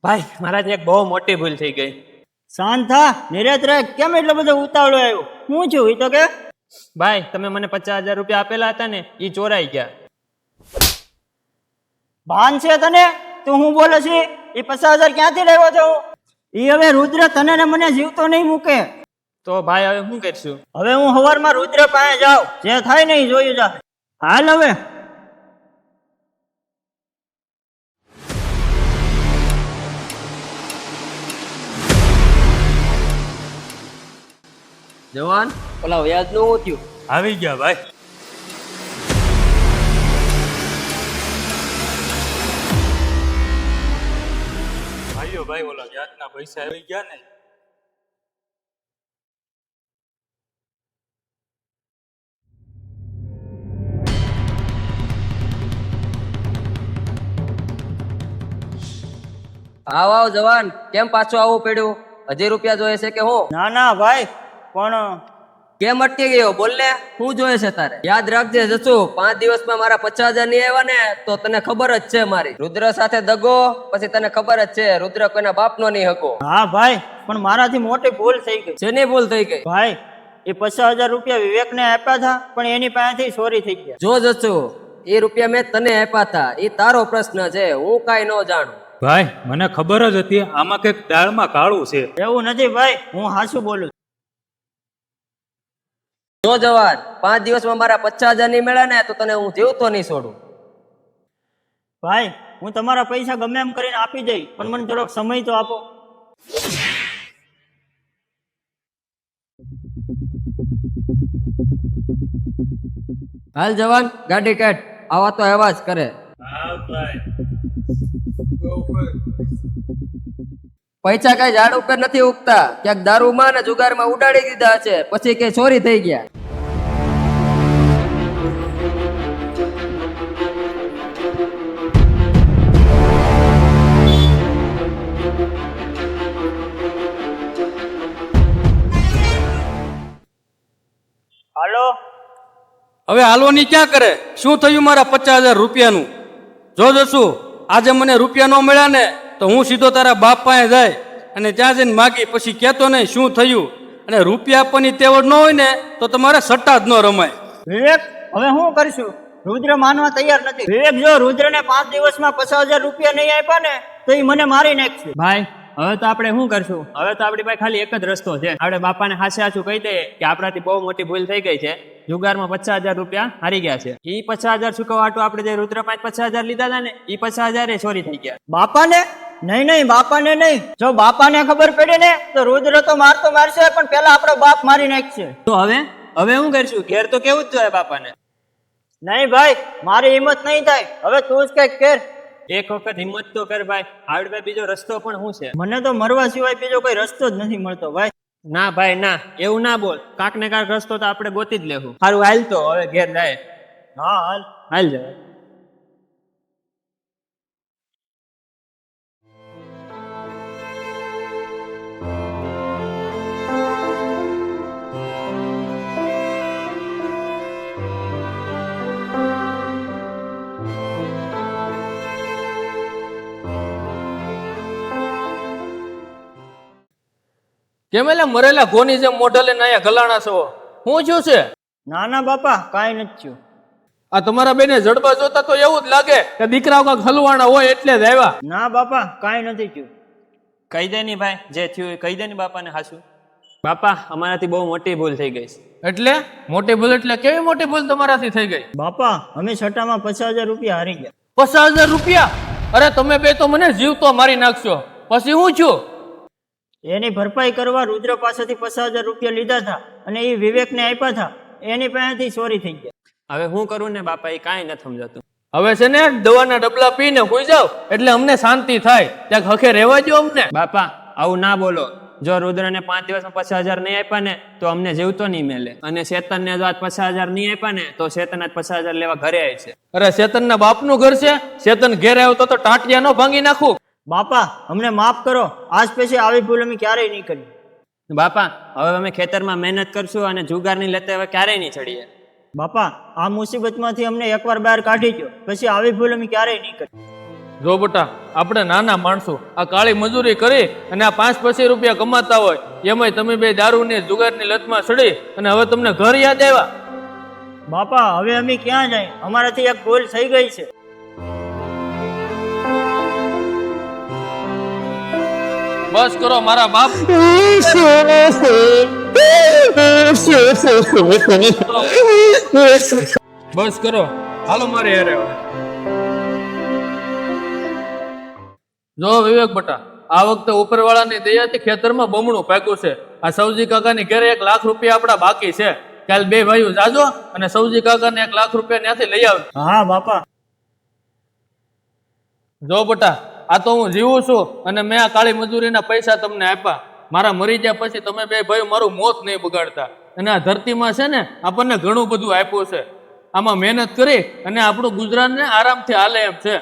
ભાઈ મારાથી એક બહુ મોટી ભૂલ થઈ ગઈ. શાંત થા, નિરેત રહે. કેમ એટલો બધો ઉતાવળો આવ્યો? હું છું એ તો કે. ભાઈ તમે મને 50,000 રૂપિયા આપેલા હતા ને એ ચોરાઈ ગયા. ભાન છે તને? તું હું બોલે છે? એ 50,000 ક્યાંથી લાવ્યો છો? એ હવે રુદ્ર તને ને મને જીવતો નહીં મૂકે. તો ભાઈ હવે શું કરશું? હવે હું હવારમાં રુદ્ર પાસે જાઉં, જે થાય ને એ જોયું જા. હાલ હવે. જવાન ઓલા વ્યાજ નું શું થયું? આવી ગયા ભાઈ. ભાઈઓ ભાઈ ઓલા વ્યાજના પૈસા આવી ગયા ને. આવ જવાન, કેમ પાછું આવવું પડ્યું? 1000 રૂપિયા જોઈએ છે કે હું? ના ના ભાઈ, પણ કેમ અટકી ગયો? બોલ ને, શું જોઈએ છે તારે? યાદ રાખજે જસુ, 5 દિવસમાં મારા 50,000 નહીં આવ્યા ને તો તને ખબર જ છે મારી. રુદ્ર સાથે દગો, પછી તને ખબર જ છે રુદ્ર કોઈના બાપનો નહીં હકો. હા ભાઈ, પણ મારાથી મોટી ભૂલ થઈ ગઈ. શેની ભૂલ થઈ ગઈ? ભાઈ, એ 50,000 રૂપિયા વિવેકને આપ્યા હતા, પણ એની પાસેથી ચોરી થઈ ગયા. જો જસુ, એ રૂપિયા મેં તને આપ્યા હતા, એ તારો પ્રશ્ન છે, હું કાંઈ ન જાણું. ભાઈ મને ખબર જ હતી આમાં કંઈક દાળમાં કાળું છે. એવું નથી ભાઈ, હું હાચું બોલું. જો જવાન, 5 દિવસમાં મારા 50,000 નહીં મળ્યા ને તો તને હું જીવતો નહીં છોડું. ભાઈ, હું તમારા પૈસા ગમે એમ કરીને આપી દઈશ, પણ મને થોડોક સમય તો આપો. હાલ જવાન, ગાડી કાઢ. આવા તો એવા જ કરે. પૈસા કઈ ઝાડ ઉપર નથી ઉગતા, ક્યાંક દારૂમાં ને જુગારમાં ઉડાડી દીધા છે, પછી કઈ ચોરી થઈ ગયા. હાલો. હવે હાલવાની ક્યાં કરે? શું થયું મારા 50,000 રૂપિયાનું? જો જશું, આજે મને રૂપિયા ન મળ્યા ને તો હું સીધો તારા બાપ પાસે જાય અને ત્યાં જઈને માગી, પછી કહેતો નહીં શું થયું. અને રૂપિયા આપવાની તેવડ ન હોય ને તો તમારે સટ્ટા જ ન રમાય. વિવેક, હવે શું કરશું? રુદ્ર માનવા તૈયાર નથી. વિવેક, જો રુદ્રને 5 દિવસમાં 50,000 રૂપિયા નહીં આપ્યા ને તો એ મને મારી નાખશે. ભાઈ હવે તો આપણે શું કરશું? હવે તો આપણી પાસે ખાલી એક જ રસ્તો છે. આપણે બાપાને હાચે હાચું કહી દઈએ કે આપણાથી બહુ મોટી ભૂલ થઈ ગઈ છે, જુગારમાં 50,000 રૂપિયા હારી ગયા છે. એ 50,000 ચૂકવવાટું આપણે જે રુદ્ર પાસે 50,000 લીધા હતા ને એ 50,000 ચોરી થઈ ગયા. બાપાને નહીં, નહીં, બાપાને નહીં. જો બાપાને ખબર પડી ને તો રુદ્ર તો મારતો મારશે, પણ પેલા આપણો બાપ મારી નાખશે. તો હવે શું કરશું? ઘેર તો કેવું જ જોઈએ બાપાને. નહીં ભાઈ, મારી હિંમત નહીં થાય. હવે તું જ કઈક કર. એક વખત હિંમત તો કર ભાઈ. આવડે ભાઈ બીજો રસ્તો પણ શું છે? મને તો મરવા સિવાય બીજો કોઈ રસ્તો જ નથી મળતો ભાઈ. ના ભાઈ ના, એવું ના બોલ. કાંક ને કાંક રસ્તો તો આપણે ગોતી જ લેવું. સારું હાલ તો હવે ઘેર જાય. હા હાલ. હાલ જાય. કેમ એટલે મરેલા ઘોની જેમ મોઢા લઈને અહીંયા ગલાણા છો? શું થયું છે? ના ના બાપા, કાંઈ નથી થયું. આ તમારા બેને જડબા જોતા તો એવું જ લાગે કે દીકરાઓ કાંઈક હલવાણા હોય એટલે જ આવ્યા. ના બાપા, કાંઈ નથી થયું. કહી દે ની ભાઈ, જે થયું એ કહી દે ની બાપાને હાચું. બાપા અમારાથી બહુ મોટી ભૂલ થઈ ગઈ છે. એટલે મોટી ભૂલ એટલે કેવી મોટી ભૂલ તમારાથી થઈ ગઈ? બાપા, અમે છઠ્ઠામાં 50,000 રૂપિયા હારી ગયા. 50,000 રૂપિયા? અરે તમે બે તો મને જીવતો મારી નાખશો. પછી હું છું? એની ભરપાઈ કરવા રુદ્ર પાસેથી 50,000 રૂપિયા લીધા હતા અને એ વિવેકને આપ્યા હતા. એની પાસેથી ચોરી થઈ ગયા. હવે શું કરું ને બાપા, એ કાંઈ નથી સમજાતું. હવે છે ને દવાના ડબલા પીને હોઈ જાવ એટલે અમને શાંતિ થાય. ત્યાં હખે રહેવા દો અમને. બાપા આવું ના બોલો. જો રુદ્રને 5 દિવસમાં 50,000 નહીં આપ્યા ને તો અમને જીવતો નહીં મળે. અને ચેતનને જો આજ 50,000 નહીં આપ્યા ને તો ચેતન આજ 50,000 લેવા ઘરે આવે છે. અરે ચેતનના બાપનું ઘર છે, ચેતન ઘેર આવ્યો તો ટાંટિયા નો ભાંગી નાખું. બાપા, અમને માફ કરો. આજ પછી આવી ભૂલ અમે ક્યારેય નહીં કરી. બાપા હવે અમે ખેતરમાં મહેનત કરશું અને જુગારની લતે હવે ક્યારેય નહીં ચડીએ. બાપા, આ મુસીબતમાંથી અમને એકવાર બહાર કાઢી દો, પછી આવી ભૂલ અમે ક્યારેય નહીં કરી. જો બેટા આપણે નાના માણસો આ કાળી મજૂરી કરી અને આ 5-5 રૂપિયા કમાતા હોય એમાંય તમે બે દારૂની જુગારની લતમાં ચડી અને હવે તમને ઘર યાદ આવ્યા. બાપા હવે અમે ક્યાં જાય? અમારાથી એક ભૂલ થઈ ગઈ છે. બસ કરો મારા બાપ. બસ કરો, હાલો મારે હેરે. જો વિવેક બટા, આ વખતે ઉપરવાળાની દયાથી ખેતરમાં બમણું પાક્યું છે. આ સૌજી કાકાની ઘરે 1 લાખ રૂપિયા આપણા બાકી છે. કાલ 2 ભાઈઓ જાજો અને સૌજી કાકાને 1 લાખ રૂપિયા ત્યાંથી લઈ આવજો. હા બાપા. જો બટા, આ તો હું જીવું છું અને મેં આ કાળી મજૂરીના પૈસા તમને આપ્યા. મારા મરી ગયા પછી તમે 2 ભાઈઓ મારું મોત નહીં બગાડતા. અને આ ધરતીમાં છે ને આપણને ઘણું બધું આપ્યું છે. આમાં મહેનત કરી અને આપણું ગુજરાતને આરામથી હાલે એમ છે.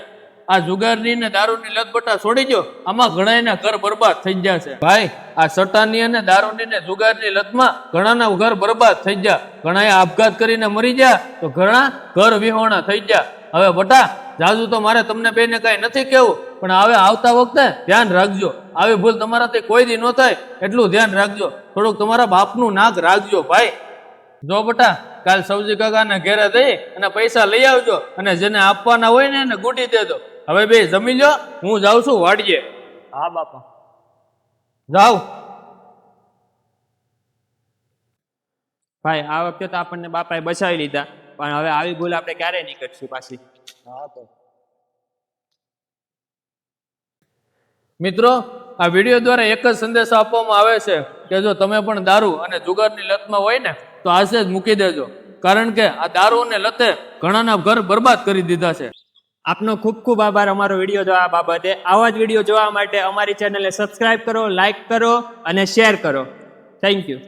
આ જુગારની ને દારૂની લત બટા છોડી દો, આમાં ઘણાના ઘર બરબાદ થઈ ગયા છે. ભાઈ, આ સટ્ટાની અને દારૂની ને જુગારની લતમાં ઘણાના ઘર બરબાદ થઈ ગયા. ઘણાએ આપઘાત કરીને મરી ગયા તો ઘણા ઘર વિહોણા થઈ ગયા. હવે બટા જાજુ તો મારે તમને બેને કઈ નથી કેવું, પણ હવે આવતા વખતે ધ્યાન રાખજો. આવી ભૂલ તમારાથી કોઈ દી ન થાય એટલું ધ્યાન રાખજો. થોડુંક તમારા બાપનું નાક રાખજો ભાઈ. જો બટા, કાલ સૌજી કાકાને ઘેરે જઈ અને પૈસા લઈ આવજો અને જેને આપવાના હોય ને એને ગુટી દેજો. હવે બે જમી લો, હું જાઉં છું વાડીએ. હા બાપા. જાઓ. ભાઈ આ વખતે તો આપણને બાપાએ બચાવી લીધા, પણ હવે આવી ભૂલ આપણે ક્યારેય નહીં કરશું પાછી. મિત્રો, આ વિડીયો દ્વારા એક જ સંદેશો આપવામાં આવે છે કે જો તમે પણ દારૂ અને જુગારની લતમાં હોય ને તો આજે જ મૂકી દેજો. કારણ કે આ દારૂ અને લતે ઘણાના ઘર બરબાદ કરી દીધા છે. આપનો ખૂબ ખૂબ આભાર અમારો વિડીયો જોવા બાબતે. આવા જ વિડીયો જોવા માટે અમારી ચેનલને સબસ્ક્રાઇબ કરો, લાઈક કરો અને શેર કરો. Thank you.